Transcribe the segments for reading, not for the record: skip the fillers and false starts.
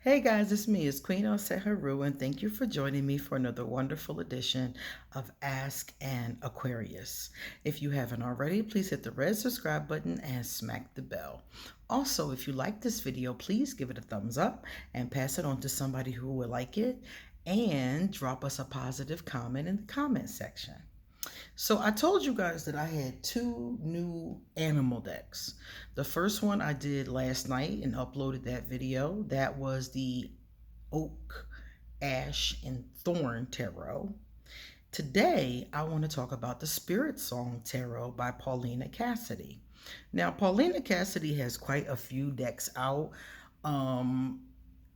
Hey guys, it's me, it's Queen Oseharu, and thank you for joining me for another wonderful edition of Ask an Aquarius. If you haven't already, please hit the red subscribe button and smack the bell. Also, if you like this video, please give it a thumbs up and pass it on to somebody who would like it, and drop us a positive comment in the comment section. So I told you guys that I had two new animal decks. The first one I did last night and uploaded that video. That was the Oak, Ash, and Thorn Tarot. Today, I want to talk about the Spirit Song Tarot by Paulina Cassidy. Now, Paulina Cassidy has quite a few decks out.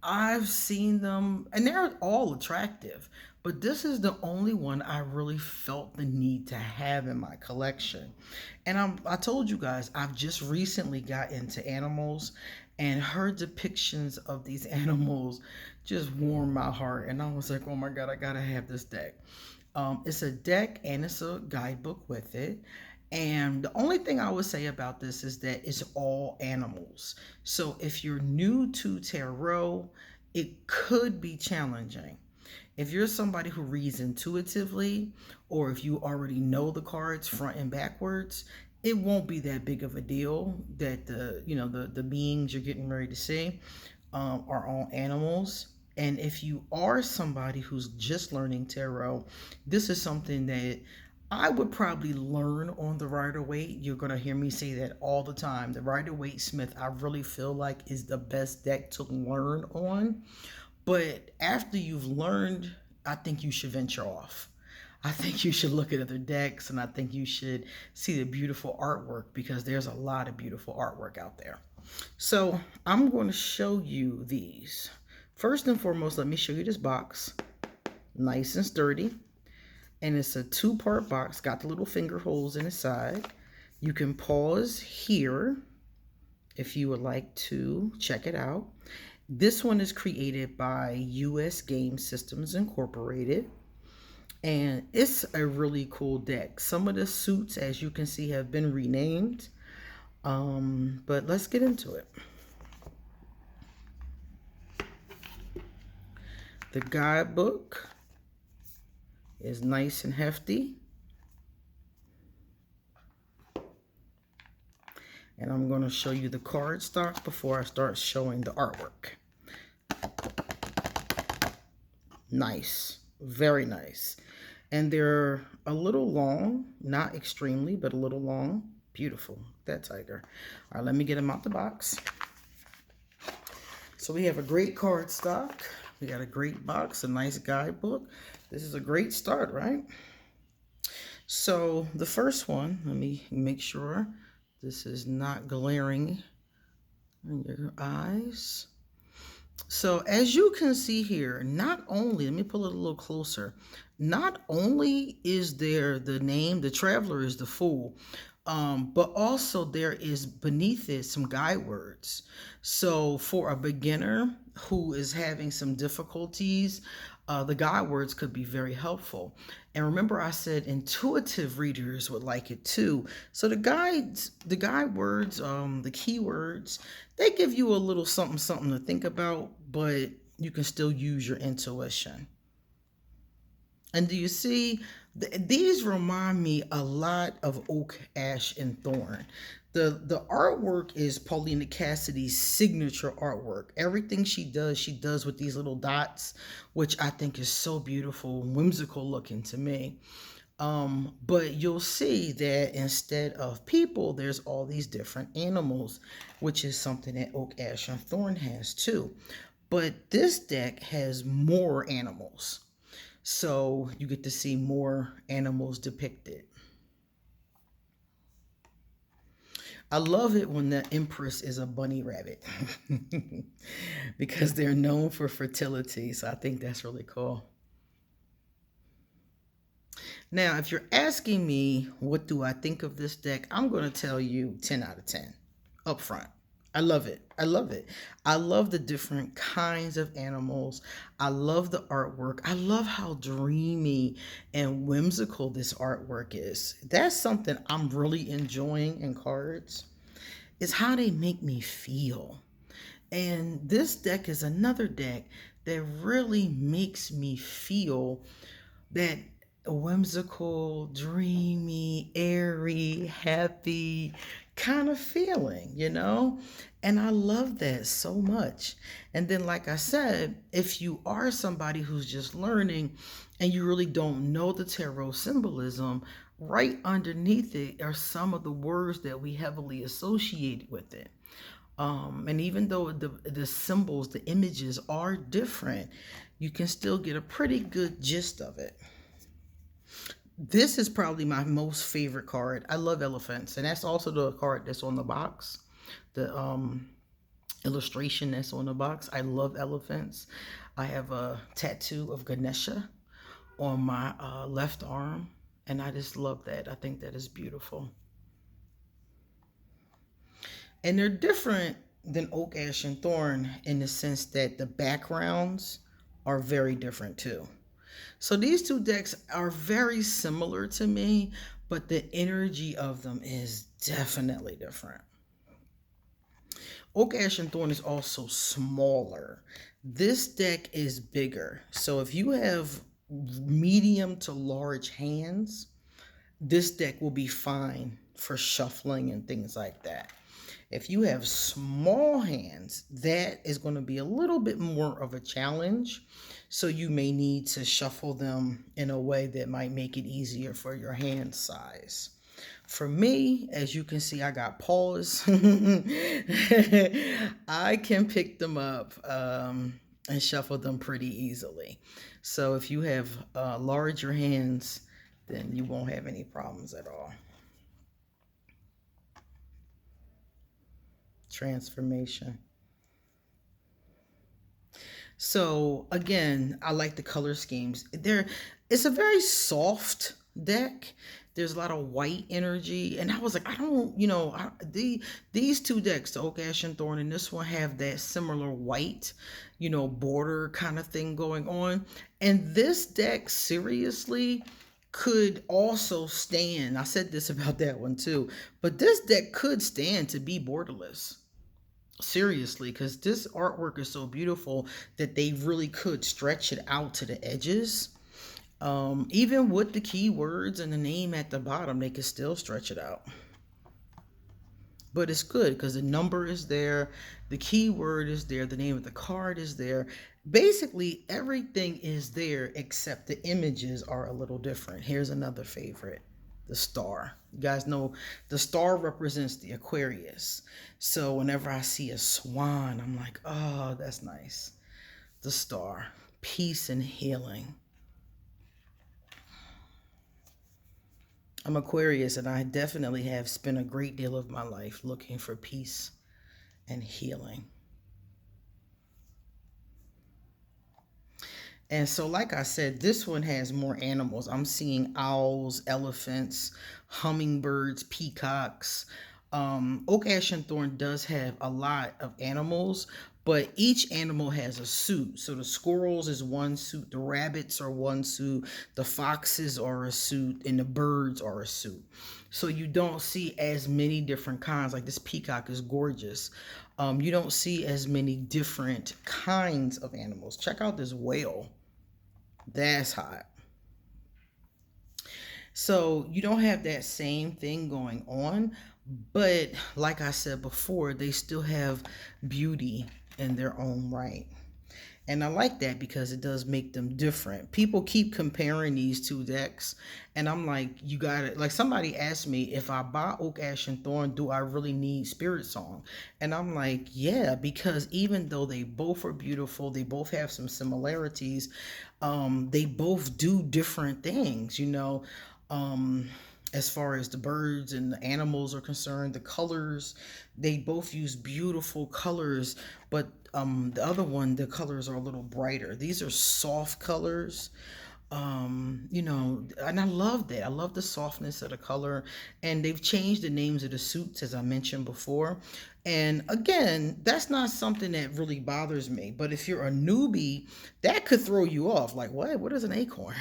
I've seen them, and they're all attractive, but this is the only one I really felt the need to have in my collection. And I told you guys, I've just recently got into animals, and her depictions of these animals just warmed my heart. And I was like, oh my God, I gotta have this deck. It's a deck and it's a guidebook with it. And the only thing I would say about this is that it's all animals. So if you're new to tarot, it could be challenging. If you're somebody who reads intuitively, or if you already know the cards front and backwards, it won't be that big of a deal that the beings you're getting ready to see are all animals. And if you are somebody who's just learning tarot, this is something that I would probably learn on the Rider-Waite. You're going to hear me say that all the time. The Rider-Waite Smith, I really feel like is the best deck to learn on. But after you've learned, I think you should venture off. I think you should look at other decks, and I think you should see the beautiful artwork, because there's a lot of beautiful artwork out there. So I'm going to show you these. First and foremost, let me show you this box. Nice and sturdy. And it's a two-part box, got the little finger holes in the side. You can pause here if you would like to check it out. This one is created by US Game Systems Incorporated, and it's a really cool deck. Some of the suits, as you can see, have been renamed, but let's get into it. The guidebook is nice and hefty. And I'm going to show you the card stock before I start showing the artwork. Nice. Very nice. And they're a little long. Not extremely, but a little long. Beautiful. That tiger. All right, let me get them out the box. So we have a great card stock. We got a great box, a nice guidebook. This is a great start, right? So the first one, let me make sure this is not glaring in your eyes. So as you can see here, not only, let me pull it a little closer, not only is there the name, the Traveler is the Fool, but also there is beneath it some guide words. So for a beginner who is having some difficulties, the guide words could be very helpful. And remember, I said intuitive readers would like it too. So the guide words, the keywords, they give you a little something to think about, but you can still use your intuition. And do you see, these remind me a lot of Oak, Ash, and Thorn. The artwork is Paulina Cassidy's signature artwork. Everything she does with these little dots, which I think is so beautiful, whimsical looking to me. But you'll see that instead of people, there's all these different animals, which is something that Oak, Ash, and Thorn has too. But this deck has more animals. So you get to see more animals depicted. I love it when the Empress is a bunny rabbit because they're known for fertility. So I think that's really cool. Now, if you're asking me, what do I think of this deck? I'm going to tell you 10 out of 10 up front. I love it. I love it. I love the different kinds of animals. I love the artwork. I love how dreamy and whimsical this artwork is. That's something I'm really enjoying in cards, is how they make me feel. And this deck is another deck that really makes me feel that whimsical, dreamy, airy, happy kind of feeling, you know? And I love that so much. And then, like I said, if you are somebody who's just learning and you really don't know the tarot symbolism, right underneath it are some of the words that we heavily associate with it. And even though the symbols, the images are different, you can still get a pretty good gist of it. This is probably my most favorite card. I love elephants, and that's also the card that's on the box. The illustration that's on the box. I love elephants. I have a tattoo of Ganesha on my left arm, and I just love that. I think that is beautiful. And they're different than oak, ash, and thorn in the sense that the backgrounds are very different too. So these two decks are very similar to me, but the energy of them is definitely different. Oak, Ash, and Thorn is also smaller. This deck is bigger. So if you have medium to large hands, this deck will be fine for shuffling and things like that. If you have small hands, that is going to be a little bit more of a challenge. So you may need to shuffle them in a way that might make it easier for your hand size. For me, as you can see, I got paws. I can pick them up and shuffle them pretty easily. So if you have larger hands, then you won't have any problems at all. Transformation. So again, I like the color schemes. It's a very soft deck. There's a lot of white energy, and I was like, I don't, these two decks, the Oak, Ash, and Thorn, and this one have that similar white, border kind of thing going on. And this deck, seriously, could also stand. I said this about that one too, but this deck could stand to be borderless. Seriously, because this artwork is so beautiful that they really could stretch it out to the edges. Even with the keywords and the name at the bottom, they could still stretch it out. But it's good because the number is there, the keyword is there, the name of the card is there. Basically, everything is there except the images are a little different. Here's another favorite, the star. You guys know the star represents the Aquarius. So whenever I see a swan, I'm like, oh, that's nice. The star, peace and healing. I'm Aquarius, and I definitely have spent a great deal of my life looking for peace and healing. And so, like I said, this one has more animals. I'm seeing owls, elephants, hummingbirds, peacocks. Oak, Ash, and Thorn does have a lot of animals, but each animal has a suit. So the squirrels is one suit, the rabbits are one suit, the foxes are a suit, and the birds are a suit. So you don't see as many different kinds. Like this peacock is gorgeous. You don't see as many different kinds of animals. Check out this whale. That's hot. So you don't have that same thing going on, but like I said before, they still have beauty in their own right. And I like that because it does make them different. People keep comparing these two decks, and I'm like, you got it. Like somebody asked me, if I buy Oak, Ash, and Thorn, do I really need Spirit Song? And I'm like, yeah, because even though they both are beautiful, they both have some similarities. They both do different things, as far as the birds and the animals are concerned, the colors, they both use beautiful colors, but the other one, the colors are a little brighter. These are soft colors. And I love that. I love the softness of the color. And they've changed the names of the suits, as I mentioned before. And again, that's not something that really bothers me. But if you're a newbie, that could throw you off. Like, what? What is an acorn?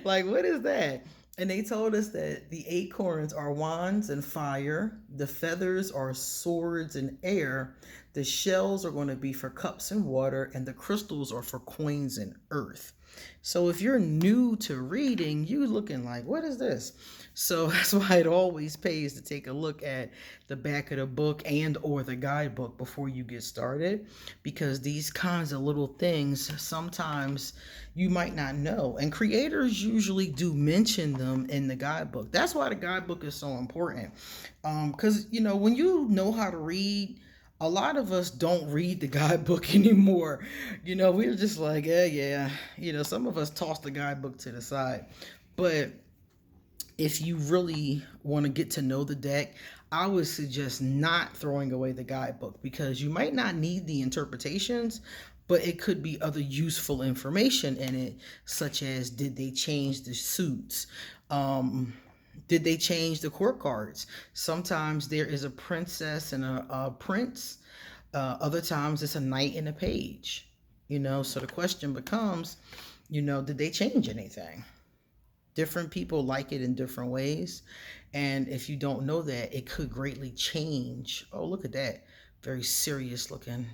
Like, what is that? And they told us that the acorns are wands and fire, the feathers are swords and air, The shells are going to be for cups and water, and the crystals are for coins and earth. So if you're new to reading, you looking like, what is this? So that's why it always pays to take a look at the back of the book and or the guidebook before you get started, because these kinds of little things sometimes you might not know, and creators usually do mention them in the guidebook. That's why the guidebook is so important, because you know, when you know how to read, a lot of us don't read the guidebook anymore. You know, we're just like, yeah. You know, some of us toss the guidebook to the side. But if you really want to get to know the deck, I would suggest not throwing away the guidebook, because you might not need the interpretations, but it could be other useful information in it, such as, did they change the suits? Did they change the court cards? Sometimes there is a princess and a prince. Other times it's a knight and a page. You know, so the question becomes, you know, did they change anything? Different people like it in different ways. And if you don't know that, it could greatly change. Oh, look at that. Very serious looking.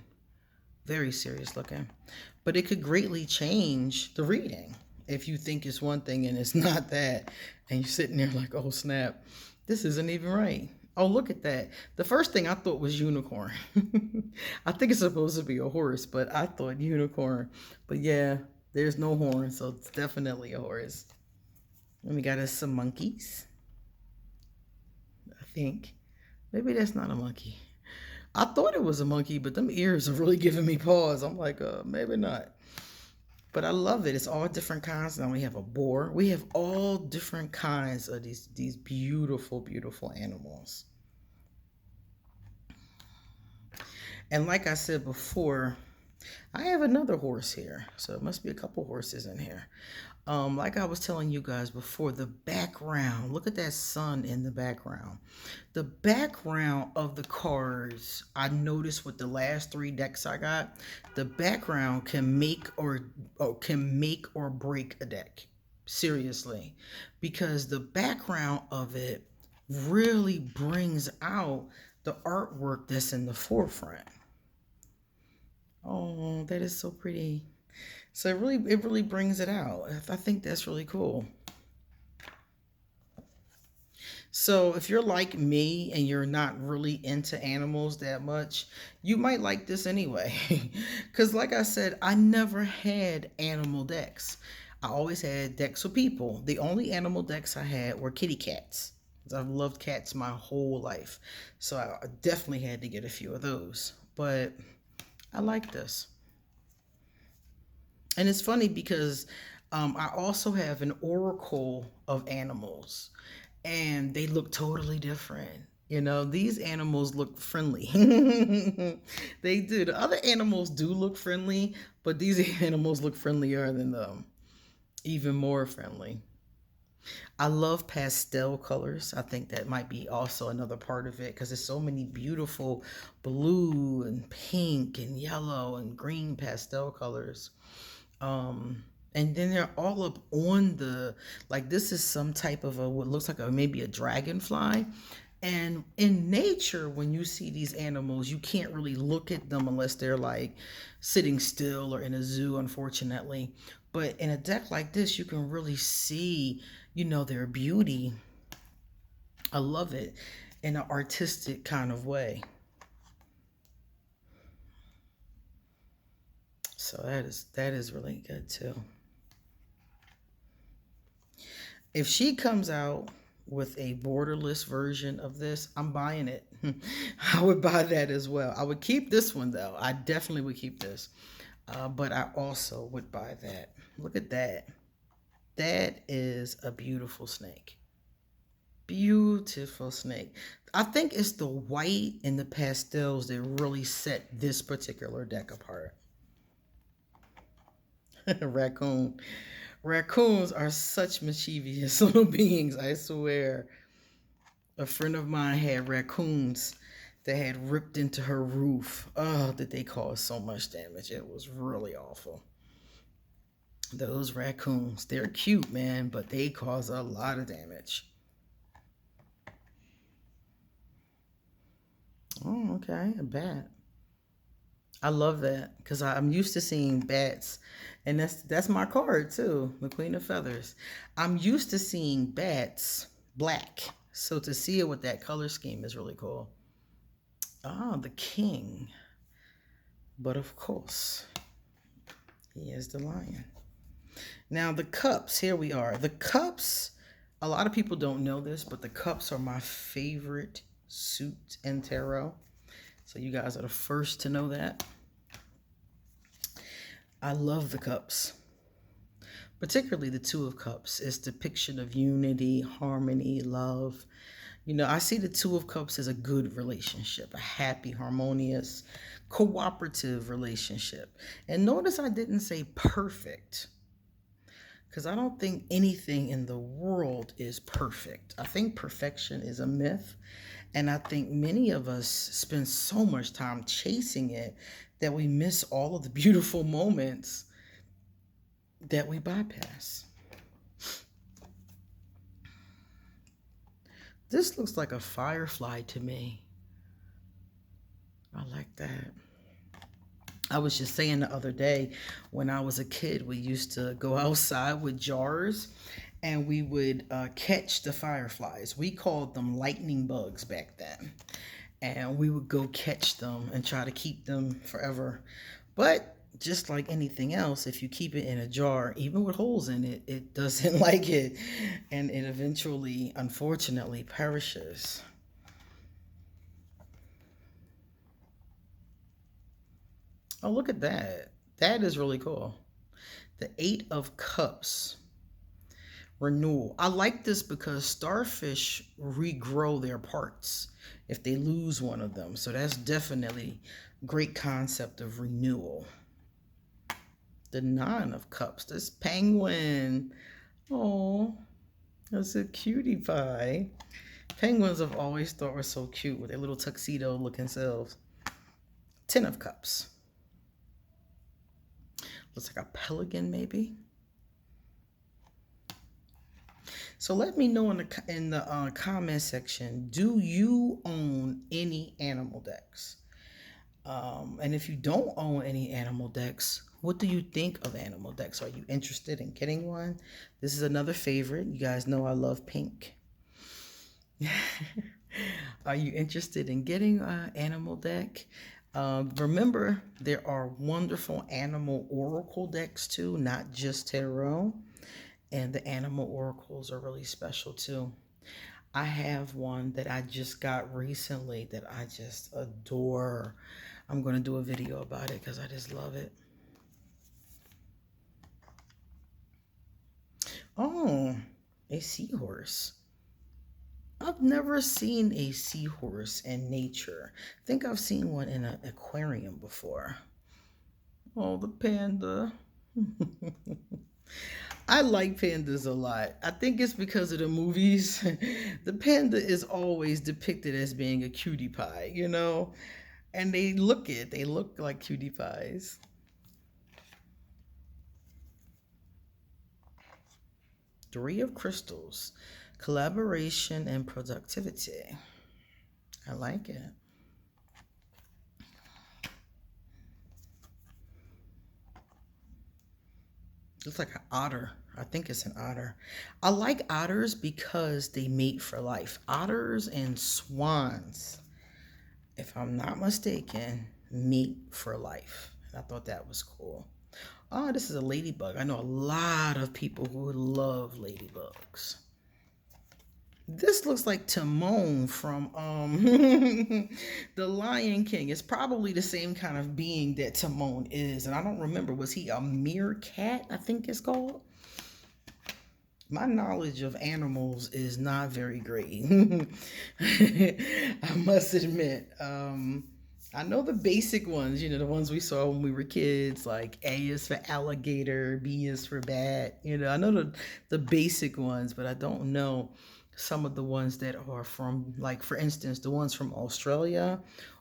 Very serious looking. But it could greatly change the reading if you think it's one thing and it's not that. And you're sitting there like, oh, snap. This isn't even right. Oh, look at that. The first thing I thought was unicorn. I think it's supposed to be a horse, but I thought unicorn. But yeah, there's no horn, so it's definitely a horse. And we got us some monkeys, I think. Maybe that's not a monkey. I thought it was a monkey, but them ears are really giving me pause. I'm like, maybe not. But I love it. It's all different kinds. Now we have a boar. We have all different kinds of these beautiful, beautiful animals. And like I said before, I have another horse here. So it must be a couple horses in here. Like I was telling you guys before, the background, look at that sun in the background. The background of the cards, I noticed with the last 3 decks I got, the background can make or break a deck. Seriously. Because the background of it really brings out the artwork that's in the forefront. Oh, that is so pretty. So it really brings it out. I think that's really cool. So if you're like me and you're not really into animals that much, you might like this anyway. Because like I said, I never had animal decks. I always had decks of people. The only animal decks I had were kitty cats. I've loved cats my whole life. So I definitely had to get a few of those. But I like this. And it's funny because I also have an oracle of animals, and they look totally different. You know, these animals look friendly. They do. The other animals do look friendly, but these animals look friendlier than them. Even more friendly. I love pastel colors. I think that might be also another part of it, because there's so many beautiful blue and pink and yellow and green pastel colors. And then they're all up on the, like, this is some type of what looks like maybe a dragonfly. And in nature, when you see these animals, you can't really look at them unless they're like sitting still or in a zoo, unfortunately. But in a deck like this, you can really see, you know, their beauty. I love it in an artistic kind of way. So that is really good too. If she comes out with a borderless version of this, I'm buying it. I would buy that as well. I would keep this one though. I definitely would keep this. But I also would buy that. Look at that. That is a beautiful snake. Beautiful snake. I think it's the white and the pastels that really set this particular deck apart. Raccoon. Raccoons are such mischievous little beings, I swear. A friend of mine had raccoons that had ripped into her roof. Oh, did they cause so much damage? It was really awful. Those raccoons, they're cute, man, but they cause a lot of damage. Oh, okay, a bat. I love that because I'm used to seeing bats, and that's my card too, the Queen of Feathers. I'm used to seeing bats black, so to see it with that color scheme is really cool. Ah, the King, but of course he is the Lion. Now the cups. Here we are. The cups. A lot of people don't know this, but the cups are my favorite suit in tarot. So you guys are the first to know that. I love the cups, particularly the Two of Cups. It's depiction of unity, harmony, love. You know, I see the Two of Cups as a good relationship, a happy, harmonious, cooperative relationship. And notice I didn't say perfect, because I don't think anything in the world is perfect. I think perfection is a myth. And I think many of us spend so much time chasing it that we miss all of the beautiful moments that we bypass. This looks like a firefly to me. I like that. I was just saying the other day, when I was a kid, we used to go outside with jars and we would catch the fireflies. We called them lightning bugs back then. And we would go catch them and try to keep them forever. But just like anything else, if you keep it in a jar, even with holes in it, it doesn't like it. And it eventually, unfortunately, perishes. Oh, look at that. That is really cool. The Eight of Cups. Renewal. I like this because starfish regrow their parts if they lose one of them. So that's definitely a great concept of renewal. The Nine of Cups. This penguin. Oh, that's a cutie pie. Penguins I've always thought were so cute with their little tuxedo looking selves. Ten of Cups. Looks like a pelican maybe. So let me know in the comment section, do you own any animal decks? And if you don't own any animal decks, what do you think of animal decks? Are you interested in getting one? This is another favorite. You guys know I love pink. Are you interested in getting an animal deck? Remember, there are wonderful animal oracle decks too, not just tarot. And the animal oracles are really special too. I have one that I just got recently that I just adore. I'm going to do a video about it because I just love it. Oh, a seahorse. I've never seen a seahorse in nature. I think I've seen one in an aquarium before. Oh, the panda. I like pandas a lot. I think it's because of the movies. The panda is always depicted as being a cutie pie, you know? And they look like cutie pies. Three of Crystals. Collaboration and productivity. I like it. Looks like an otter. I think it's an otter. I like otters because they mate for life. Otters and swans, if I'm not mistaken, mate for life. And I thought that was cool. Oh, this is a ladybug. I know a lot of people who love ladybugs. This looks like Timon from The Lion King. It's probably the same kind of being that Timon is. And I don't remember, was he a meerkat, I think it's called? My knowledge of animals is not very great. I must admit. I know the basic ones, you know, the ones we saw when we were kids, like A is for alligator, B is for bat. You know, I know the basic ones, but I don't know some of the ones that are from, like, for instance, the ones from Australia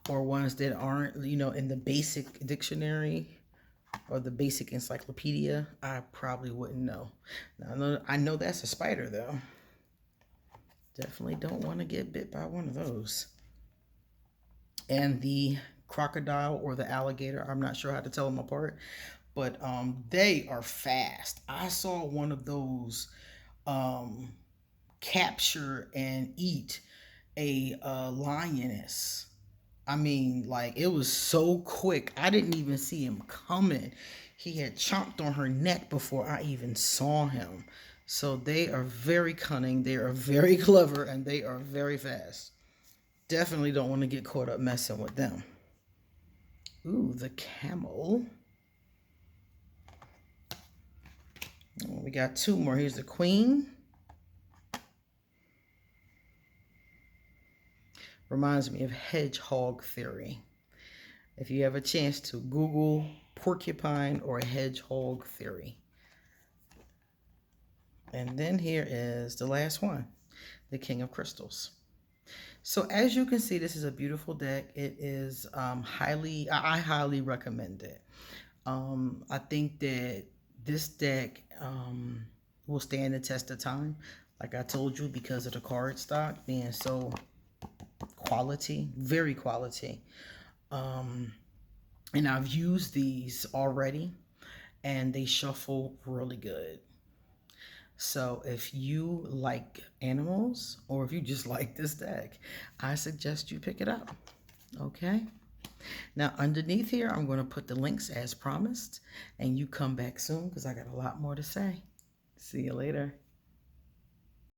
or ones that aren't, you know, in the basic dictionary or the basic encyclopedia. I probably wouldn't know. Now, I know that's a spider, though. Definitely don't want to get bit by one of those. And the crocodile or the alligator. I'm not sure how to tell them apart, but they are fast. I saw one of those um, capture and eat a lioness. I mean, like, it was so quick. I didn't even see him coming. He had chomped on her neck before I even saw him. So they are very cunning, they are very clever, and they are very fast. Definitely don't want to get caught up messing with them. Ooh, the camel. We got two more. Here's the queen. Reminds me of hedgehog theory. If you have a chance to Google porcupine or hedgehog theory. And then here is the last one, the King of Crystals. So as you can see, this is a beautiful deck. It is I highly recommend it. I think that this deck will stand the test of time, like I told you, because of the card stock being so quality, very quality. And I've used these already, and they shuffle really good. So if you like animals, or if you just like this deck, I suggest you pick it up. Okay? Now, underneath here, I'm going to put the links as promised, and you come back soon because I got a lot more to say. See you later.